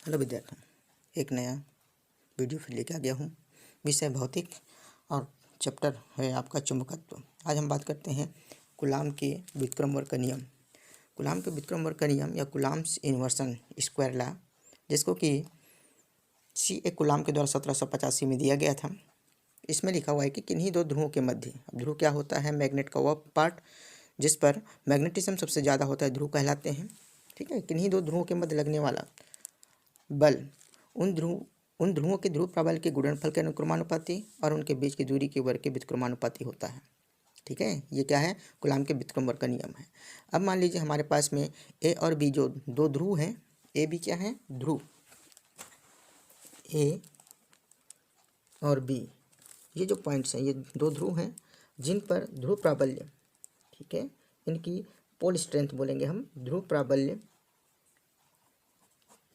Hello विद्यार्थियों, एक नया वीडियो फिर लेके आ गया हूँ। विषय भौतिक और चैप्टर है आपका चुंबकत्व। आज हम बात करते हैं कूलाम के व्युत्क्रमण का नियम। कूलाम के व्युत्क्रमण का नियम या कूलाम्स इन्वर्सन स्क्वायर लॉ, जिसको कि C.A. कूलाम के द्वारा 1785 में दिया गया था। इसमें लिखा हुआ है कि किन्हीं दो ध्रुवों के मध्य, अब ध्रुव क्या होता है, मैग्नेट का वह पार्ट जिस पर मैग्नेटिज्म सबसे ज़्यादा होता है, ध्रुव कहलाते हैं। ठीक है, किन्हीं दो ध्रुवों के मध्य लगने वाला बल उन ध्रुवों के ध्रुव प्रबल के गुणनफल के अनुक्रमानुपाती और उनके बीच की दूरी के वर्ग के व्युत्क्रमानुपाती होता है। ठीक है, ये क्या है, कूलाम के व्युत्क्रमण का नियम है। अब मान लीजिए हमारे पास में ए और बी जो दो ध्रुव हैं, ए बी क्या है, ध्रुव, ए और बी, ये जो पॉइंट्स हैं ये दो ध्रुव हैं जिन पर ध्रुव प्राबल्य, ठीक है, इनकी पोल स्ट्रेंथ बोलेंगे हम, ध्रुव प्राबल्य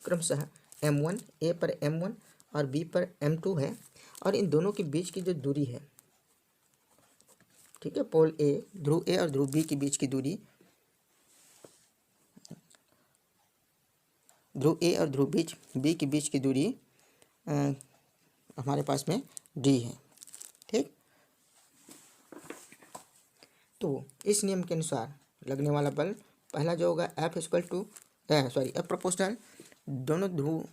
क्रमशः M1, ए पर M1 और बी पर M2 है। और इन दोनों के बीच की जो दूरी है, ठीक है, पोल ए, ध्रुव ए और ध्रुव बी के बीच की दूरी, ध्रुव ए और ध्रुव बी के बीच की दूरी हमारे पास में D है। ठीक, तो इस नियम के अनुसार लगने वाला बल पहला जो होगा F प्रोपोर्शनल दोनों ध्रुव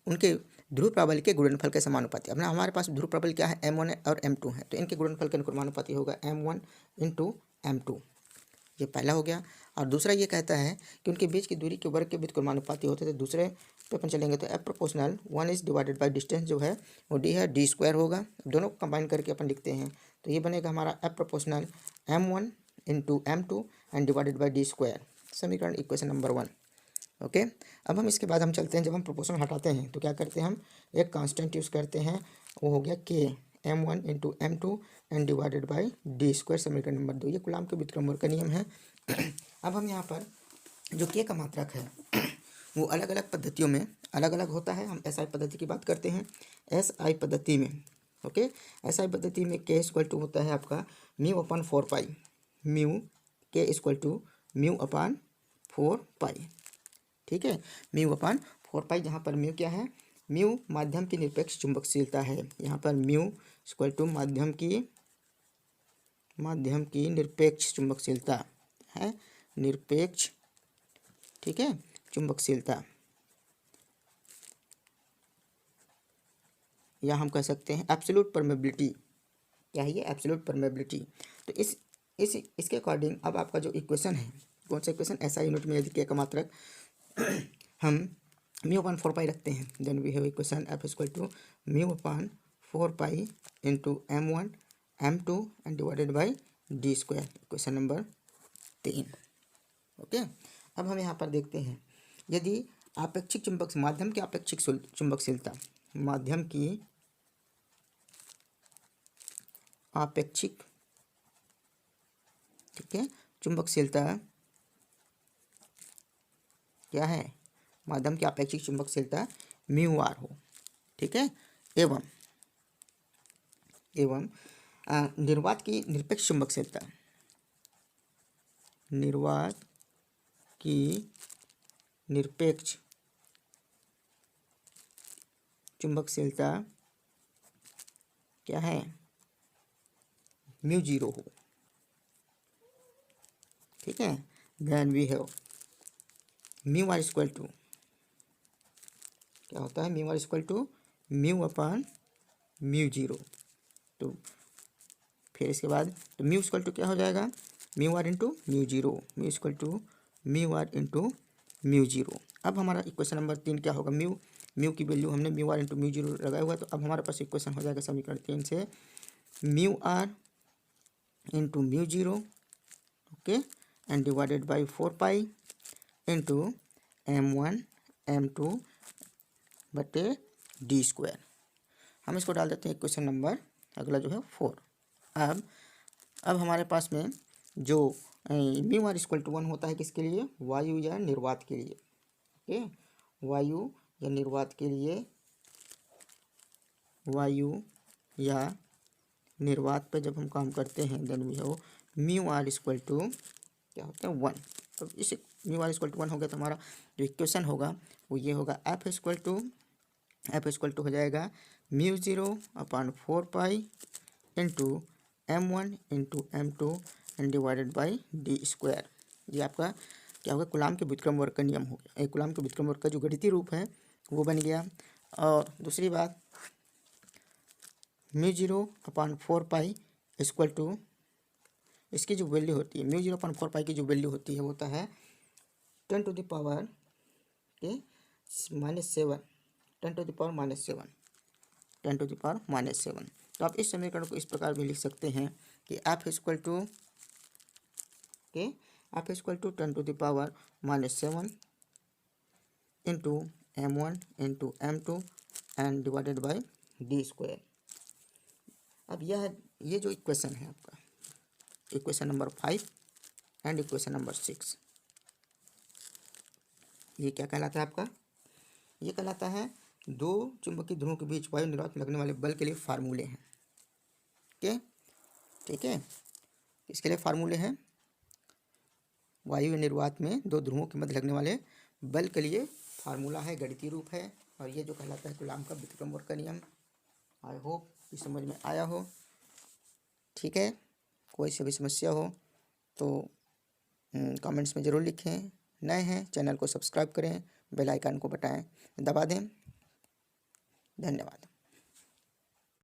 उनके ध्रुव प्राबल्य के गुणनफल के समानुपाती। अब ना हमारे पास ध्रुव प्राबल्य क्या है, M1 और M2 है, तो इनके गुणनफल के अनुक्रमानुपाती होगा M1 इंटू M2। ये पहला हो गया। और दूसरा ये कहता है कि उनके बीच की दूरी के वर्ग के व्युत्क्रमानुपाती होते थे। दूसरे पे अपन चलेंगे तो F proportional 1 is divided by distance जो है वो D है, D स्क्वायर होगा। दोनों को कंबाइन करके अपन लिखते हैं तो ये बनेगा हमारा F proportional M1 into M2 and divided by D square, समीकरण इक्वेशन नंबर 1। ओके, अब हम इसके बाद हम चलते हैं, जब हम प्रोपोर्शनल हटाते हैं तो क्या करते हैं, हम एक कांस्टेंट यूज़ करते हैं, वो हो गया K M1 into M2 and divided by D square, समीकरण नंबर 2। ये कूलाम के व्युत्क्रमण का नियम है। अब हम यहाँ पर जो K का मात्रक है वो अलग अलग पद्धतियों में अलग अलग होता है। हम SI पद्धति की बात करते हैं। SI पद्धति में, ओके, SI पद्धति में K इक्वल टू होता है आपका mu upon 4 pi, mu K equal to mu upon 4 pi. ठीक है, म्यू अपॉन 4 पाई, जहाँ पर म्यू क्या है, म्यू माध्यम की निरपेक्ष चुंबकशीलता है। यहाँ पर म्यू इक्वल टू माध्यम की निरपेक्ष चुंबकशीलता है, निरपेक्ष, ठीक है, चुंबकशीलता, या हम कह सकते हैं एब्सोल्यूट परमेबिलिटी। क्या है ये, एब्सोल्यूट परमेबिलिटी। तो इसके अकॉर्डिंग अब आपका जो इक्वेशन है, कौन सा इक्वेशन, SI यूनिट में यदि K का मात्रक हम म्यू अपॉन 4 पाई रखते हैं, then we have equation F equal to mu upon 4 pi into M1 M2 and divided by D square, equation number 3। Okay, अब हम यहाँ पर देखते हैं, यदि आपेक्षिक चुंबक माध्यम की आपेक्षिक चुंबकशीलता, माध्यम की आपेक्षिक, ठीक है, चुंबकशीलता क्या है, माध्यम की आपेक्षिक चुंबकशीलता म्यू आर हो, ठीक है, एवं निर्वात की निरपेक्ष चुंबकशीलता, निर्वात की निरपेक्ष चुंबकशीलता क्या है, म्यू 0 हो। ठीक है, then we have mu R equal to, क्या होता है, mu R equal to mu upon mu 0। तो फिर इसके बाद तो म्यू इक्वल टू क्या हो जाएगा, mu R into mu 0, mu equal to mu R into mu 0। अब हमारा इक्वेशन नंबर 3 क्या होगा, म्यू की वैल्यू हमने म्यू आर इंटू म्यू 0 लगाया हुआ है, तो अब हमारे पास इक्वेशन हो जाएगा समीकरण 3 से mu R into mu 0, okay, and divided by 4 pi into M1 M2 बटे D स्क्वायर। हम इसको डाल देते हैं इक्वेशन नंबर अगला जो है 4। अब हमारे पास में जो म्यू आर इक्वल टू 1 होता है किसके लिए, वायु या निर्वात के लिए, ओके, वायु या निर्वात के लिए, वायु या निर्वात पे जब हम काम करते हैं, then we have mu R equal to क्या होता है 1। तो इस म्यू आर इक्वल टू 1 हो गया, तो हमारा जो इक्वेशन होगा वो ये होगा, एफ इक्वल टू हो जाएगा μ0/4 into m1 into m2 and divided by D square. ये आपका क्या होगा, कूलाम के व्युत्क्रम वर्ग का नियम हो गया, कूलाम के व्युत्क्रम वर्ग का जो गणितीय रूप है वो बन गया। और दूसरी बात, μ0/4 इक्वल टू, इसकी जो वैल्यू होती है μ0/4 की जो वैल्यू होती है वो होता है 10 टू द पावर के -7, 10 to the power -7, 10 to the power -7। तो आप इस समीकरण को इस प्रकार भी लिख सकते हैं कि F equal to 10 to the power -7 into m1 into m2 and divided by D square. अब ये जो इक्वेशन है आपका, equation number 5 and equation number 6, ये क्या कहलाता है आपका, ये कहलाता है दो चुंबकीय ध्रुवों के बीच वायु निर्वात में लगने वाले बल के लिए फार्मूले हैं। ठीक है, इसके लिए फार्मूले हैं, वायु निर्वात में दो ध्रुवों के मध्य लगने वाले बल के लिए फार्मूला है, गणितीय रूप है, और ये जो कहलाता है कूलाम का व्युत्क्रम वर्ग का नियम। आई होप कि समझ में आया हो। ठीक है, कोई सी भी समस्या हो तो कमेंट्स में ज़रूर लिखें। नए हैं चैनल को सब्सक्राइब करें, बेल आइकन को दबाएं, दबा दें। धन्यवाद।